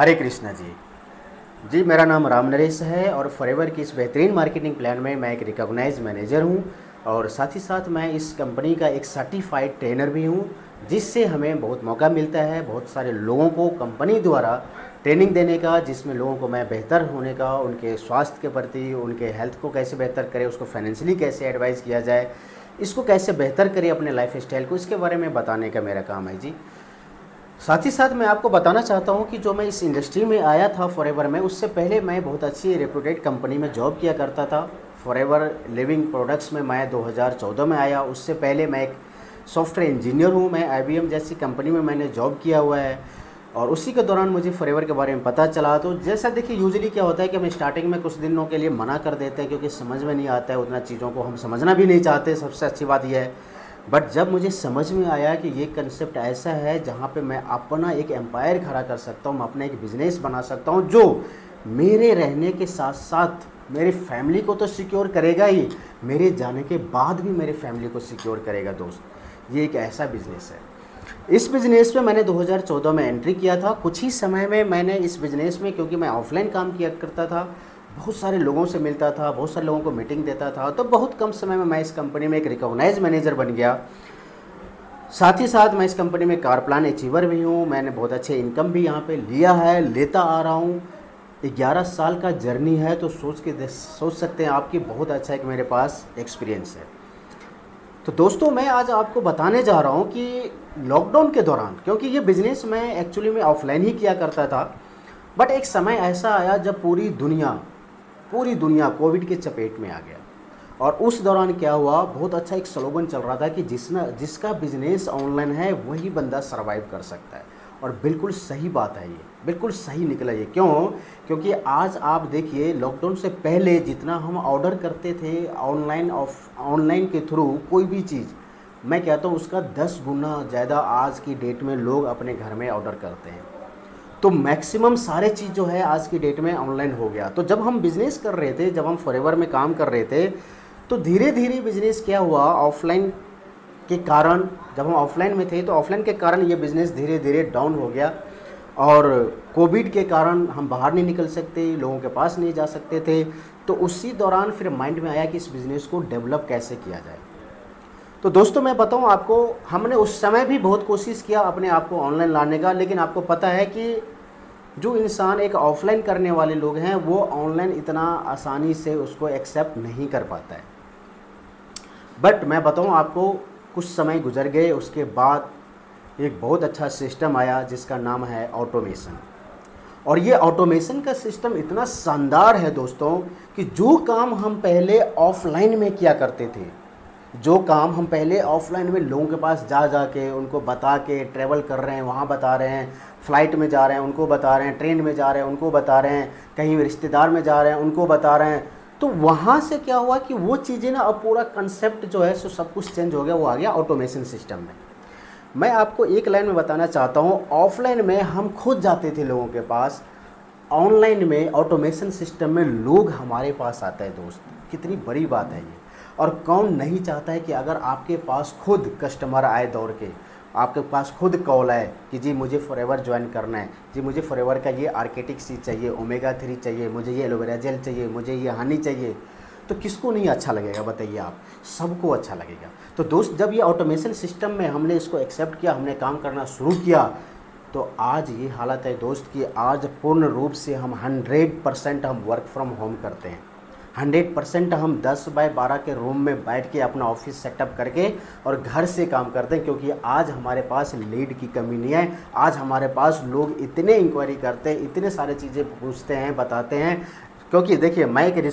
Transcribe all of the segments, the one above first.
हरे कृष्णा जी। जी, मेरा नाम राम नरेश है और फॉरएवर की इस बेहतरीन मार्केटिंग प्लान में मैं एक रिकॉग्नाइज मैनेजर हूं और साथ ही साथ मैं इस कंपनी का एक सर्टिफाइड ट्रेनर भी हूं, जिससे हमें बहुत मौका मिलता है बहुत सारे लोगों को कंपनी द्वारा ट्रेनिंग देने का, जिसमें लोगों को मैं बेहतर होने का, उनके स्वास्थ्य के प्रति, उनके हेल्थ को कैसे बेहतर करें, उसको फाइनेंशियली कैसे एडवाइस किया जाए, इसको कैसे बेहतर करें अपने लाइफ स्टाइल को, इसके बारे में बताने का मेरा काम है जी। साथ ही साथ मैं आपको बताना चाहता हूं कि जो मैं इस इंडस्ट्री में आया था फॉरएवर में, उससे पहले मैं बहुत अच्छी रेप्यूटेड कंपनी में जॉब किया करता था। फॉरएवर लिविंग प्रोडक्ट्स में मैं 2014 में आया। उससे पहले मैं एक सॉफ्टवेयर इंजीनियर हूं। मैं IBM जैसी कंपनी में मैंने जॉब किया हुआ है और उसी के दौरान मुझे फॉरएवर के बारे में पता चला। तो जैसा देखिए, यूजुअली क्या होता है कि हम स्टार्टिंग में कुछ दिनों के लिए मना कर देते हैं क्योंकि समझ में नहीं आता है उतना, चीज़ों को हम समझना भी नहीं चाहते, सबसे अच्छी बात यह है। बट जब मुझे समझ में आया कि ये कंसेप्ट ऐसा है जहाँ पे मैं अपना एक एम्पायर खड़ा कर सकता हूँ, मैं अपना एक बिज़नेस बना सकता हूँ जो मेरे रहने के साथ साथ मेरी फैमिली को तो सिक्योर करेगा ही, मेरे जाने के बाद भी मेरे फैमिली को सिक्योर करेगा। दोस्त, ये एक ऐसा बिज़नेस है। इस बिज़नेस में मैंने 2014 में एंट्री किया था। कुछ ही समय में मैंने इस बिज़नेस में, क्योंकि मैं ऑफलाइन काम किया करता था, बहुत सारे लोगों से मिलता था, बहुत सारे लोगों को मीटिंग देता था, तो बहुत कम समय में मैं इस कंपनी में एक रिकॉग्नाइज मैनेजर बन गया। साथ ही साथ मैं इस कंपनी में कार प्लान अचीवर भी हूँ। मैंने बहुत अच्छे इनकम भी यहाँ पे लिया है, लेता आ रहा हूँ। 11 साल का जर्नी है, तो सोच सकते हैं आपकी बहुत अच्छा एक मेरे पास एक्सपीरियंस है। तो दोस्तों, मैं आज आपको बताने जा रहा हूँ कि लॉकडाउन के दौरान, क्योंकि ये बिज़नेस मैं एक्चुअली में ऑफलाइन ही किया करता था, बट एक समय ऐसा आया जब पूरी दुनिया कोविड के चपेट में आ गया। और उस दौरान क्या हुआ, बहुत अच्छा एक स्लोगन चल रहा था कि जिसका बिजनेस ऑनलाइन है वही बंदा सरवाइव कर सकता है। और बिल्कुल सही बात है, ये बिल्कुल सही निकला ये। क्योंकि आज आप देखिए, लॉकडाउन से पहले जितना हम ऑर्डर करते थे ऑनलाइन के थ्रू कोई भी चीज़, मैं कहता हूँ उसका 10 गुना ज़्यादा आज की डेट में लोग अपने घर में ऑर्डर करते हैं। तो मैक्सिमम सारे चीज़ जो है आज की डेट में ऑनलाइन हो गया। तो जब हम बिज़नेस कर रहे थे, जब हम फॉरएवर में काम कर रहे थे, तो धीरे धीरे बिज़नेस क्या हुआ, ऑफलाइन के कारण, जब हम ऑफलाइन में थे तो ऑफलाइन के कारण ये बिज़नेस धीरे धीरे डाउन हो गया। और कोविड के कारण हम बाहर नहीं निकल सकते, लोगों के पास नहीं जा सकते थे। तो उसी दौरान फिर माइंड में आया कि इस बिज़नेस को डेवलप कैसे किया जाए। तो दोस्तों, मैं बताऊं आपको, हमने उस समय भी बहुत कोशिश किया अपने आप को ऑनलाइन लाने का, लेकिन आपको पता है कि जो इंसान एक ऑफलाइन करने वाले लोग हैं वो ऑनलाइन इतना आसानी से उसको एक्सेप्ट नहीं कर पाता है। बट मैं बताऊं आपको, कुछ समय गुजर गए, उसके बाद एक बहुत अच्छा सिस्टम आया जिसका नाम है ऑटोमेशन। और ये ऑटोमेशन का सिस्टम इतना शानदार है दोस्तों कि जो काम हम पहले ऑफलाइन में किया करते थे, जो काम हम पहले ऑफलाइन में लोगों के पास जा के उनको बता के, ट्रैवल कर रहे हैं वहाँ बता रहे हैं, फ़्लाइट में जा रहे हैं उनको बता रहे हैं, ट्रेन में जा रहे हैं उनको बता रहे हैं, कहीं रिश्तेदार में जा रहे हैं उनको बता रहे हैं, तो वहाँ से क्या हुआ कि वो चीज़ें ना, अब पूरा कंसेप्ट जो है सो सब कुछ चेंज हो गया, वो आ गया ऑटोमेशन सिस्टम में। मैं आपको एक लाइन में बताना चाहता हूँ, ऑफलाइन में हम खुद जाते थे लोगों के पास, ऑनलाइन में ऑटोमेशन सिस्टम में लोग हमारे पास आता है। दोस्त, कितनी बड़ी बात है ये। और कौन नहीं चाहता है कि अगर आपके पास खुद कस्टमर आए दौड़ के, आपके पास खुद कॉल आए कि जी मुझे फॉरएवर ज्वाइन करना है, जी मुझे फॉरएवर का ये आर्केटिक सी चाहिए, ओमेगा 3 चाहिए, मुझे ये एलोवेरा जेल चाहिए, मुझे ये हनी चाहिए, तो किसको नहीं अच्छा लगेगा बताइए आप? सबको अच्छा लगेगा। तो दोस्त, जब ये ऑटोमेशन सिस्टम में हमने इसको एक्सेप्ट किया, हमने काम करना शुरू किया, तो आज ये हालत है दोस्त कि आज पूर्ण रूप से हम 100% हम वर्क फ्रॉम होम करते हैं। 100% हम 10 बाय 12 के रूम में बैठ के अपना ऑफिस सेटअप करके और घर से काम करते हैं, क्योंकि आज हमारे पास लीड की कमी नहीं है। आज हमारे पास लोग इतने इंक्वायरी करते हैं, इतने सारे चीज़ें पूछते हैं, बताते हैं। क्योंकि देखिए, मैं एक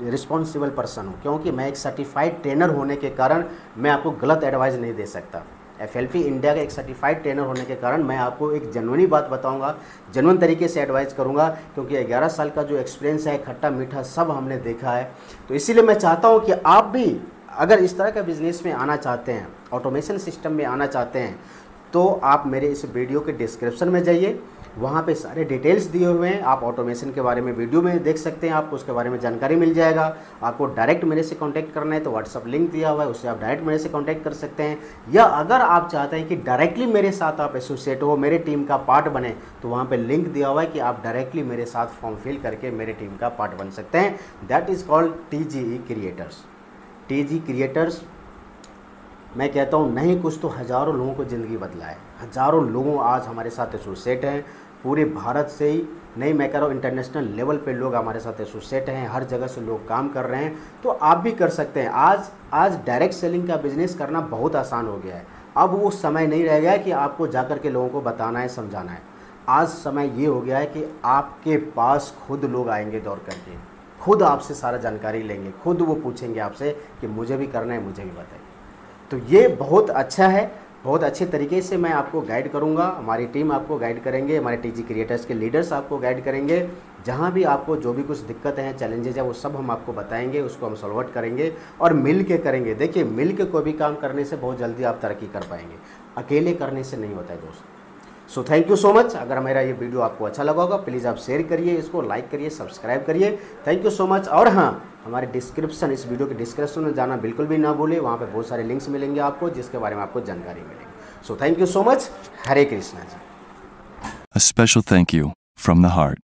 रिस्पॉन्सिबल पर्सन हूँ, क्योंकि मैं एक सर्टिफाइड ट्रेनर होने के कारण मैं आपको गलत एडवाइस नहीं दे सकता। FLP इंडिया का एक सर्टिफाइड ट्रेनर होने के कारण मैं आपको एक जेन्युइन बात बताऊंगा, जेन्युइन तरीके से एडवाइस करूंगा, क्योंकि 11 साल का जो एक्सपीरियंस है, खट्टा मीठा सब हमने देखा है। तो इसीलिए मैं चाहता हूं कि आप भी अगर इस तरह का बिजनेस में आना चाहते हैं, ऑटोमेशन सिस्टम में आना चाहते हैं, तो आप मेरे इस वीडियो के डिस्क्रिप्शन में जाइए, वहाँ पे सारे डिटेल्स दिए हुए हैं। आप ऑटोमेशन के बारे में वीडियो में देख सकते हैं, आपको उसके बारे में जानकारी मिल जाएगा। आपको डायरेक्ट मेरे से कांटेक्ट करना है तो व्हाट्सअप लिंक दिया हुआ है, उससे आप डायरेक्ट मेरे से कांटेक्ट कर सकते हैं। या अगर आप चाहते हैं कि डायरेक्टली मेरे साथ आप एसोसिएट हो, मेरे टीम का पार्ट बने, तो वहाँ पे लिंक दिया हुआ है कि आप डायरेक्टली मेरे साथ फॉर्म फिल करके मेरे टीम का पार्ट बन सकते हैं। That is called TGE creators. TGE creators मैं कहता हूँ नहीं कुछ तो हज़ारों लोगों को ज़िंदगी बदला है। हज़ारों लोगों आज हमारे साथ एसोसिएट हैं, पूरे भारत से ही नहीं, मैं कह रहा हूँ इंटरनेशनल लेवल पे लोग हमारे साथ एसोसिएट हैं, हर जगह से लोग काम कर रहे हैं। तो आप भी कर सकते हैं। आज डायरेक्ट सेलिंग का बिजनेस करना बहुत आसान हो गया है। अब वो समय नहीं रह गया है कि आपको जा कर के लोगों को बताना है, समझाना है। आज समय ये हो गया है कि आपके पास खुद लोग आएंगे दौड़ करके, खुद आपसे सारा जानकारी लेंगे, खुद वो पूछेंगे आपसे कि मुझे भी करना है, मुझे भी बताइए। तो ये बहुत अच्छा है, बहुत अच्छे तरीके से मैं आपको गाइड करूंगा, हमारी टीम आपको गाइड करेंगे, हमारे TGE क्रिएटर्स के लीडर्स आपको गाइड करेंगे। जहां भी आपको जो भी कुछ दिक्कत है, चैलेंजेज है, वो सब हम आपको बताएंगे, उसको हम सॉल्व करेंगे और मिल के करेंगे। देखिए, मिल के कोई भी काम करने से बहुत जल्दी आप तरक्की कर पाएंगे, अकेले करने से नहीं होता है दोस्त। सो थैंक यू सो मच। अगर मेरा ये वीडियो आपको अच्छा लगा होगा प्लीज़ आप शेयर करिए, इसको लाइक करिए, सब्सक्राइब करिए। Thank you so much. और हाँ, हमारे डिस्क्रिप्शन, इस वीडियो के डिस्क्रिप्शन में जाना बिल्कुल भी ना भूलिए, वहाँ पे बहुत सारे लिंक्स मिलेंगे आपको जिसके बारे में आपको जानकारी मिलेगी। So thank you so much. Hare Krishna ji. A special thank you from the heart.